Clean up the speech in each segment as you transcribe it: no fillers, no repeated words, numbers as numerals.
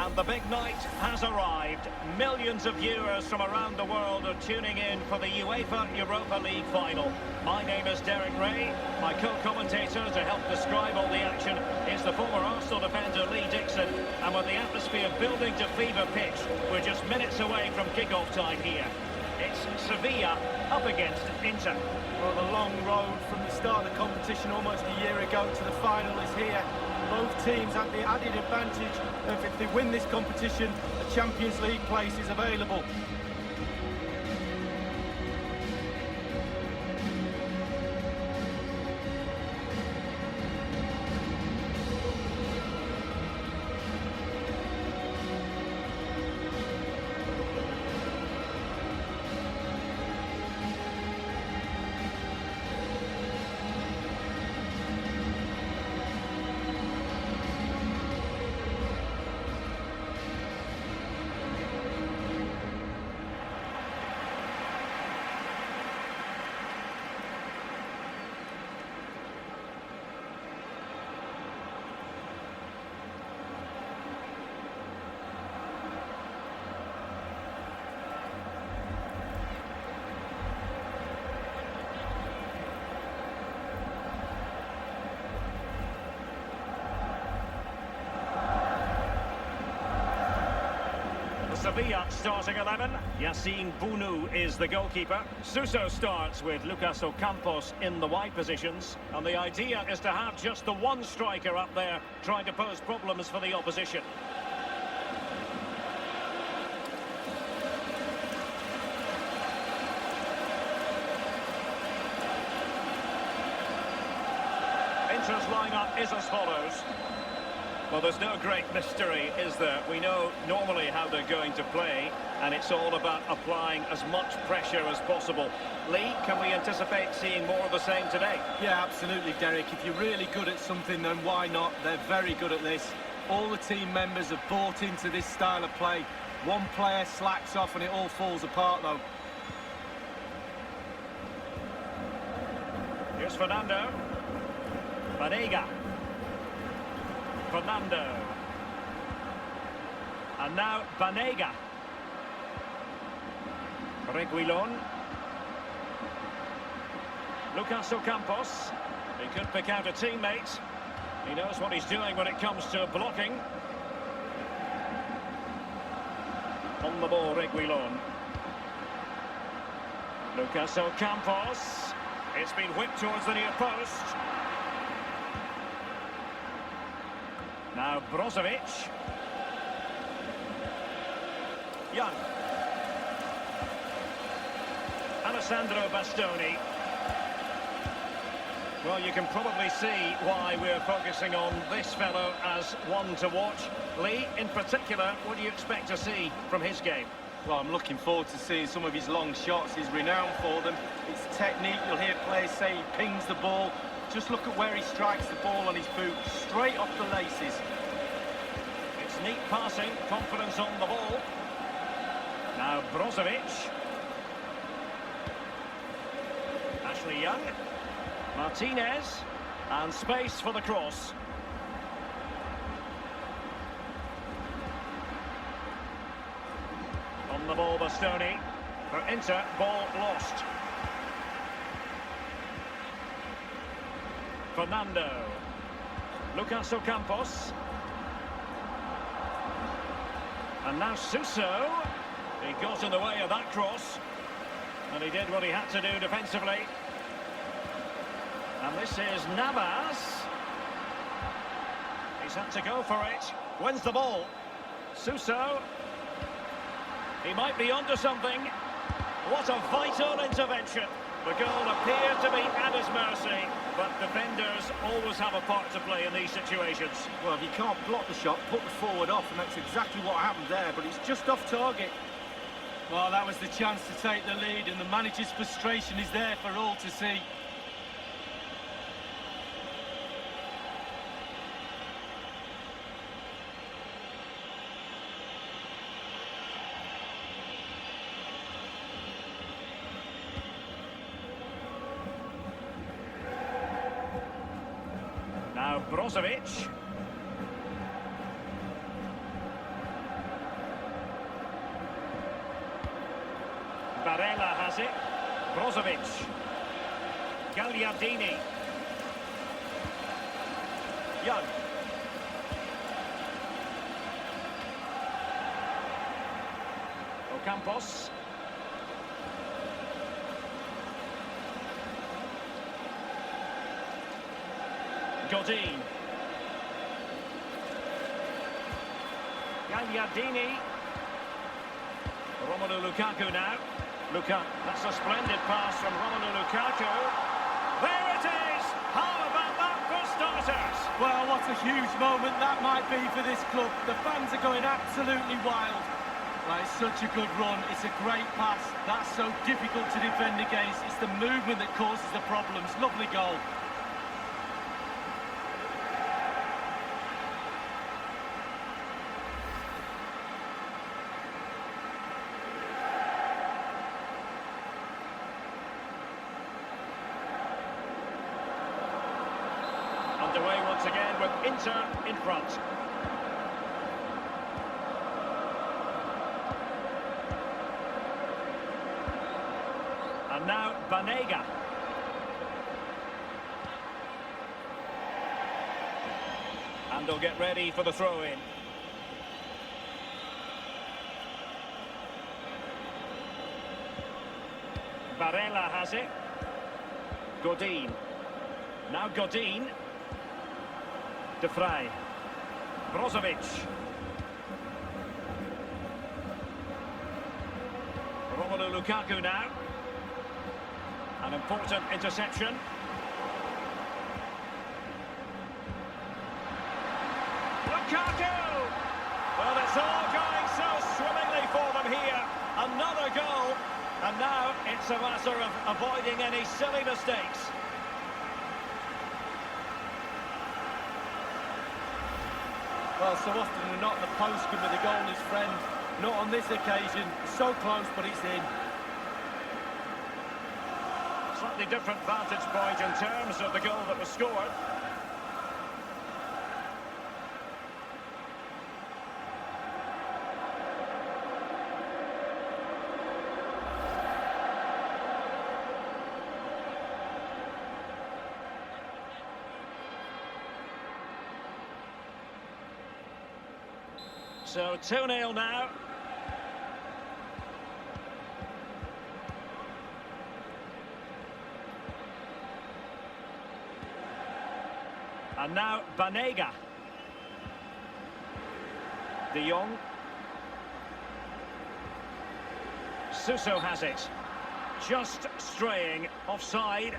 And the big night has arrived. Millions of viewers from around the world are tuning in for the UEFA Europa League Final. My name is Derek Ray. My co-commentator to help describe all the action is the former Arsenal defender Lee Dixon. And with the atmosphere building to fever pitch, we're just minutes away from kick-off time here. It's Sevilla up against Inter. Well, the long road from the start of the competition almost a year ago to the final is here. Both teams have the added advantage of if they win this competition, a Champions League place is available. Sevilla starting 11. Yassine Bounou is the goalkeeper. Suso starts with Lucas Ocampos in the wide positions. And the idea is to have just the one striker up there trying to pose problems for the opposition. Inter's lineup is as follows. Well, there's no great mystery, is there? We know normally how they're going to play, and it's all about applying as much pressure as possible. Lee, can we anticipate seeing more of the same today? Yeah, absolutely, Derek. If you're really good at something, then why not? They're very good at this. All the team members have bought into this style of play. One player slacks off and it all falls apart, though. Here's Fernando. Banega. Fernando. And now Banega. Reguilon. Lucas Ocampos. He could pick out a teammate. He knows what he's doing when it comes to blocking. On the ball, Reguilon. Lucas Ocampos. It's been whipped towards the near post. Now Brozovic. Young. Alessandro Bastoni. Well, you can probably see why we're focusing on this fellow as one to watch. Lee, in particular, what do you expect to see from his game? Well, I'm looking forward to seeing some of his long shots. He's renowned for them. It's technique. You'll hear players say he pings the ball. Just look at where he strikes the ball on his boot, straight off the laces. It's neat passing, confidence on the ball. Now Brozovic. Ashley Young. Martinez. And space for the cross. On the ball, Bastoni. For Inter, ball lost. Fernando. Lucas Ocampos. And now Suso. He got in the way of that cross. And he did what he had to do defensively. And this is Navas. He's had to go for it. Wins the ball. Suso. He might be onto something. What a vital intervention. The goal appeared to be at his mercy, but defenders always have a part to play in these situations. Well, if you can't block the shot, put the forward off, and that's exactly what happened there, but it's just off target. Well, that was the chance to take the lead, and the manager's frustration is there for all to see. Now Brozovic. has it. Brozovic. Gagliardini. Young. Ocampos. Godin. Gagliardini. Romelu Lukaku now. That's a splendid pass from Romelu Lukaku. There it is! How about that for starters? Well, what a huge moment that might be for this club. The fans are going absolutely wild. Well, it's such a good run. It's a great pass. That's so difficult to defend against. It's the movement that causes the problems. Lovely goal. Underway once again with Inter in front. And now Banega. And they'll get ready for the throw-in. Barella has it. Godin. Now Godin. De Vrij. Brozovic. Romelu Lukaku now. An important interception. Lukaku! Well, it's all going so swimmingly for them here. Another goal. And now it's a matter of avoiding any silly mistakes. Well, so often than not, the post can be the goalie's friend. Not on this occasion. So close, but it's in. Slightly different vantage point in terms of the goal that was scored. So 2-0 now. And now Banega. De Jong. Suso has it. Just straying offside.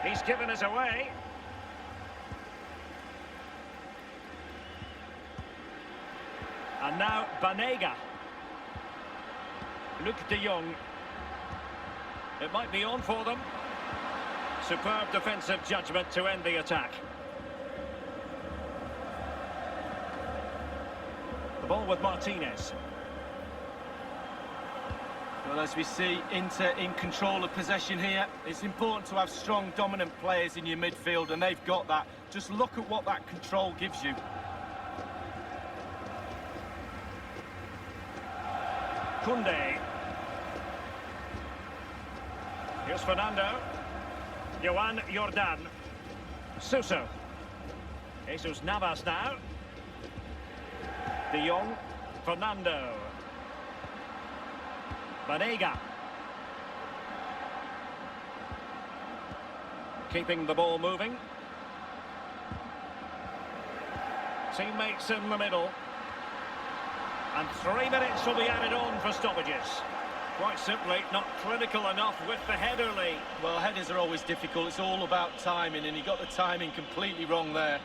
He's given us away. And now Banega. Luc de Jong. It might be on for them. Superb defensive judgment to end the attack. The ball with Martinez. Well, as we see, Inter in control of possession here. It's important to have strong, dominant players in your midfield, and they've got that. Just look at what that control gives you. Koundé. Here's Fernando. Joan Jordan. Suso. Jesus Navas now. De Jong. Fernando. Banega. Keeping the ball moving. Teammates in the middle. And 3 minutes will be added on for stoppages. Quite simply, not clinical enough with the header, Lee. Well, headers are always difficult. It's all about timing, and he got the timing completely wrong there.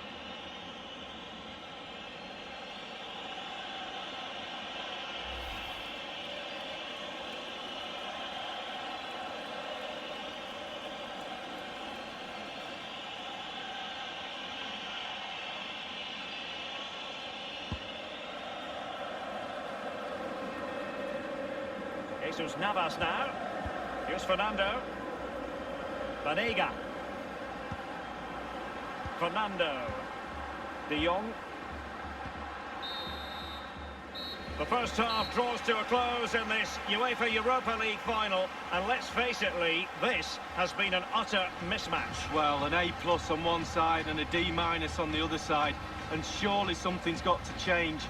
Jesus Navas now. Here's Fernando. Banega. Fernando. De Jong. The first half draws to a close in this UEFA Europa League final, and let's face it, Lee, this has been an utter mismatch. Well, an A+ on one side and a D- on the other side, and surely something's got to change.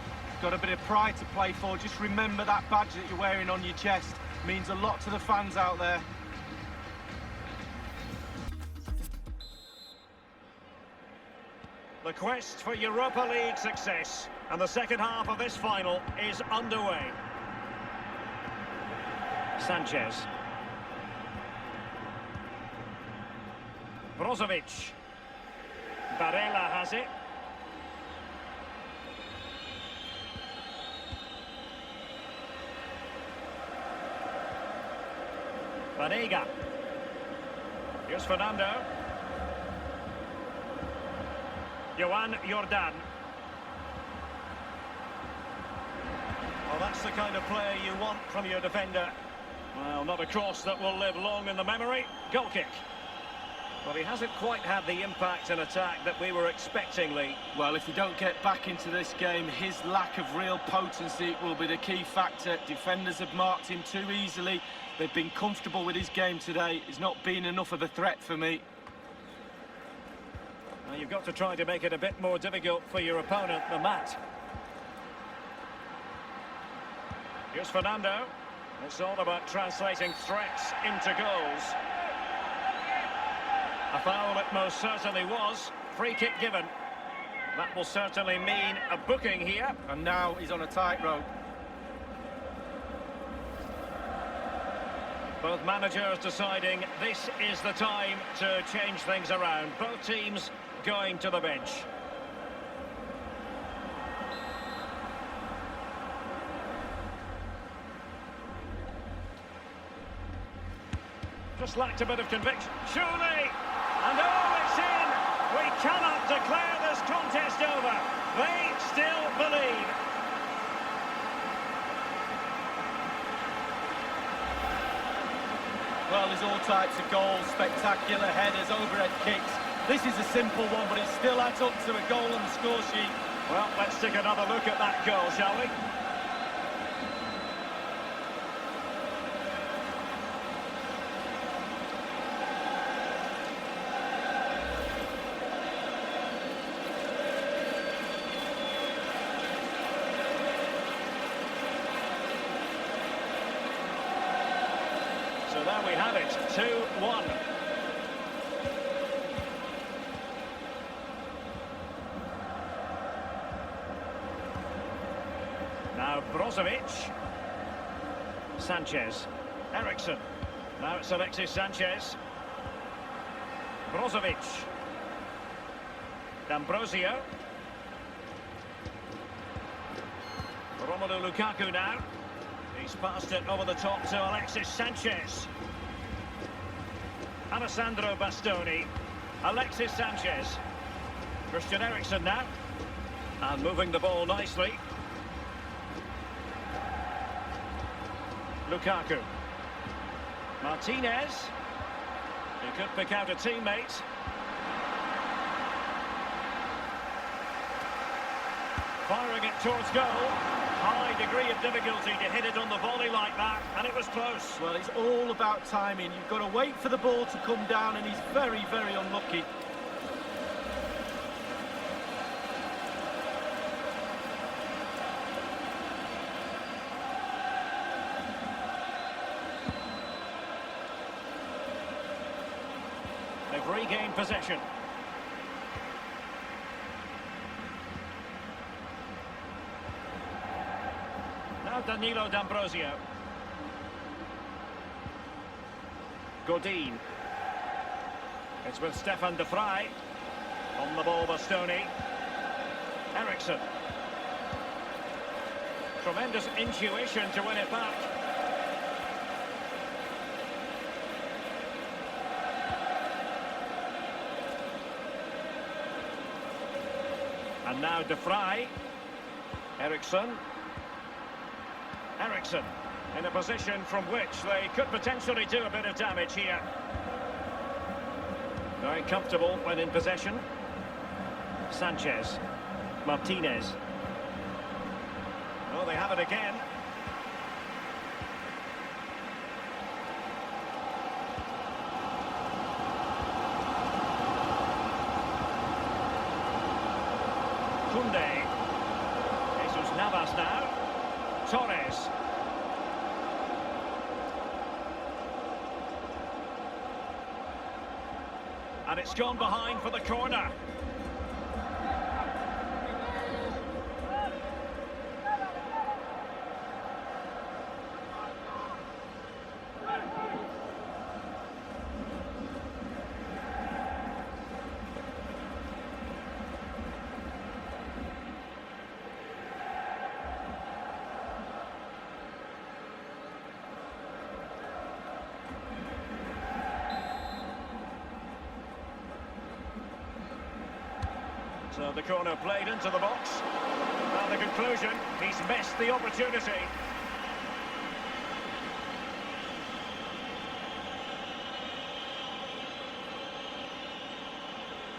Got a bit of pride to play for. Just remember that badge that you're wearing on your chest means a lot to the fans out there. The quest for Europa League success, and the second half of this final is underway. Sanchez. Brozovic. Barella has it. Banega. Here's Fernando. Joan Jordan. Well, that's the kind of player you want from your defender. Well, not a cross that will live long in the memory. Goal kick. Well, he hasn't quite had the impact and attack that we were expecting, Lee. Well, if you don't get back into this game, his lack of real potency will be the key factor. Defenders have marked him too easily. They've been comfortable with his game today. He's not been enough of a threat for me. Well, you've got to try to make it a bit more difficult for your opponent than that. Here's Fernando. It's all about translating threats into goals. A foul it most certainly was. Free kick given. That will certainly mean a booking here. And now he's on a tightrope. Both managers deciding this is the time to change things around. Both teams going to the bench. Just lacked a bit of conviction. Surely! And oh, it's in! We cannot declare this contest over. They still believe. Well, there's all types of goals, spectacular headers, overhead kicks. This is a simple one, but it still adds up to a goal on the score sheet. Well, let's take another look at that goal, shall we? So there we have it, 2-1. Now Brozovic. Sanchez. Eriksson. Now it's Alexis Sanchez. Brozovic. D'Ambrosio. Romelu Lukaku now. He's passed it over the top to Alexis Sanchez. Alessandro Bastoni. Alexis Sanchez. Christian Eriksen now. And moving the ball nicely. Lukaku. Martinez. He could pick out a teammate. Firing it towards goal. High degree of difficulty to hit it on the volley like that, and it was close. Well, it's all about timing. You've got to wait for the ball to come down, and he's very, very unlucky. They've regained possession. Now Danilo D'Ambrosio. Godin. It's with Stefan de Vrij. On the ball, Bastoni. Eriksson. Tremendous intuition to win it back. And now de Vrij. Eriksson. Eriksson in a position from which they could potentially do a bit of damage here. Very comfortable when in possession. Sanchez. Martinez. Oh, they have it again. Kunde. Jesus Navas now. Torres. And it's gone behind for the corner. So the corner played into the box. And the conclusion, he's missed the opportunity.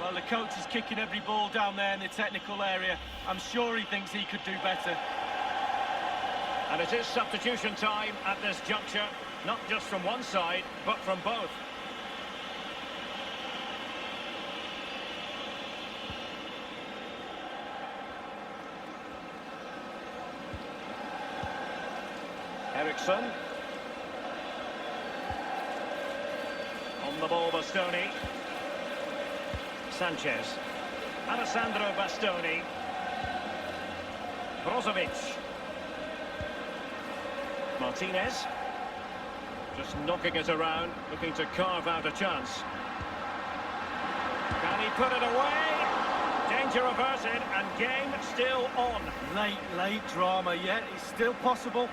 Well, the coach is kicking every ball down there in the technical area. I'm sure he thinks he could do better. And it is substitution time at this juncture, not just from one side, but from both. Eriksson. On the ball, Bastoni. Sanchez. Alessandro Bastoni. Brozovic. Martinez. Just knocking it around, looking to carve out a chance. Can he put it away? Danger averted and game still on. Late drama, yet it's still possible.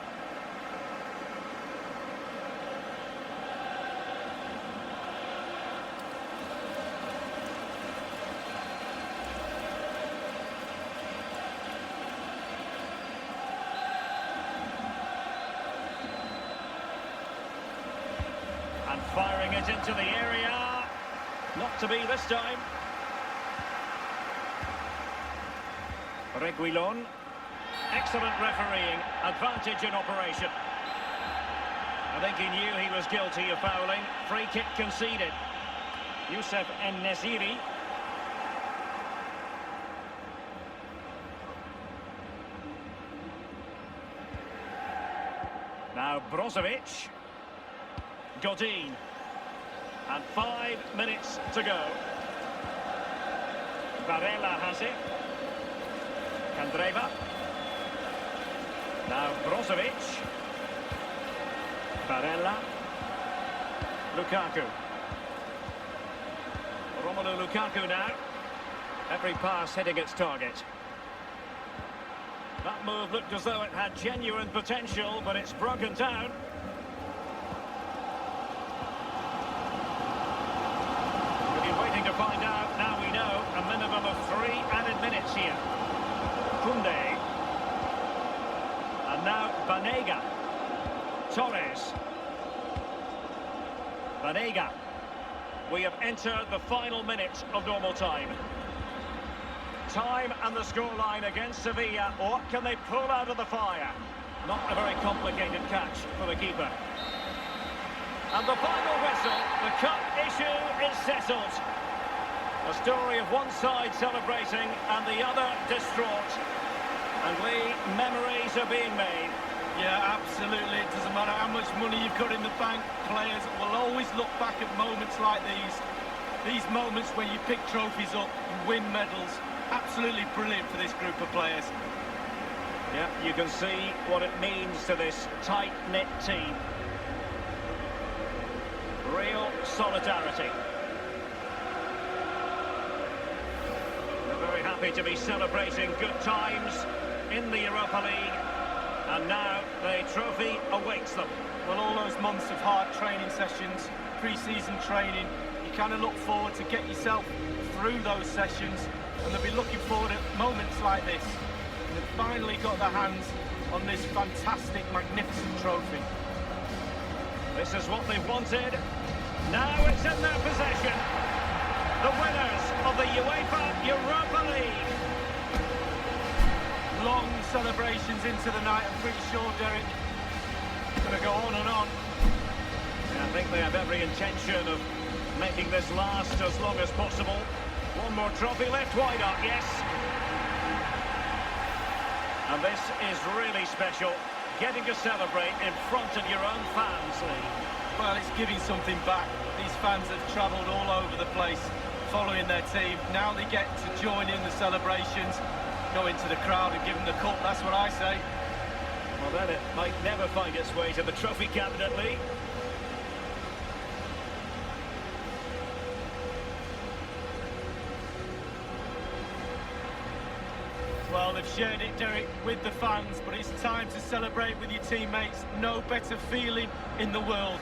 And firing it into the area. Not to be this time. Reguilon. Excellent refereeing. Advantage in operation. I think he knew he was guilty of fouling. Free kick conceded. Youssef En-Nesyri. Now Brozovic. Godin. And 5 minutes to go. Barella has it. Candreva. Now Brozovic. Barella. Lukaku. Romelu Lukaku now. Every pass hitting its target. That move looked as though it had genuine potential, but it's broken down. To find out, now we know, a minimum of 3 added minutes here. Kunde. And now Banega. Torres. Banega. We have entered the final minute of normal time. Time and the scoreline against Sevilla. What can they pull out of the fire? Not a very complicated catch for the keeper. And the final whistle, the cup issue is settled. A story of one side celebrating and the other distraught. And Lee, memories are being made. Yeah, absolutely. It doesn't matter how much money you've got in the bank. Players will always look back at moments like these. These moments where you pick trophies up, you win medals. Absolutely brilliant for this group of players. Yeah, you can see what it means to this tight-knit team. Real solidarity. Very happy to be celebrating good times in the Europa League, and now the trophy awaits them. Well, all those months of hard training sessions, pre-season training, you kind of look forward to get yourself through those sessions, and they'll be looking forward at moments like this. And they've finally got their hands on this fantastic, magnificent trophy. This is what they've wanted. Now it's in their possession. the winners of the UEFA Europa League. Long celebrations into the night, I'm pretty sure, Derek. Going to go on and on. Yeah, I think they have every intention of making this last as long as possible. One more trophy left, why not? Yes. And this is really special, getting to celebrate in front of your own fans, Lee. Well, it's giving something back. These fans have travelled all over the place following their team. Now they get to join in the celebrations, go into the crowd and give them the cup, that's what I say. Well, then it might never find its way to the trophy cabinet, Lee. Well, they've shared it, Derek, with the fans, but it's time to celebrate with your teammates. No better feeling in the world.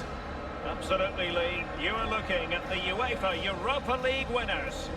Absolutely, Lee. You are looking at the UEFA Europa League winners.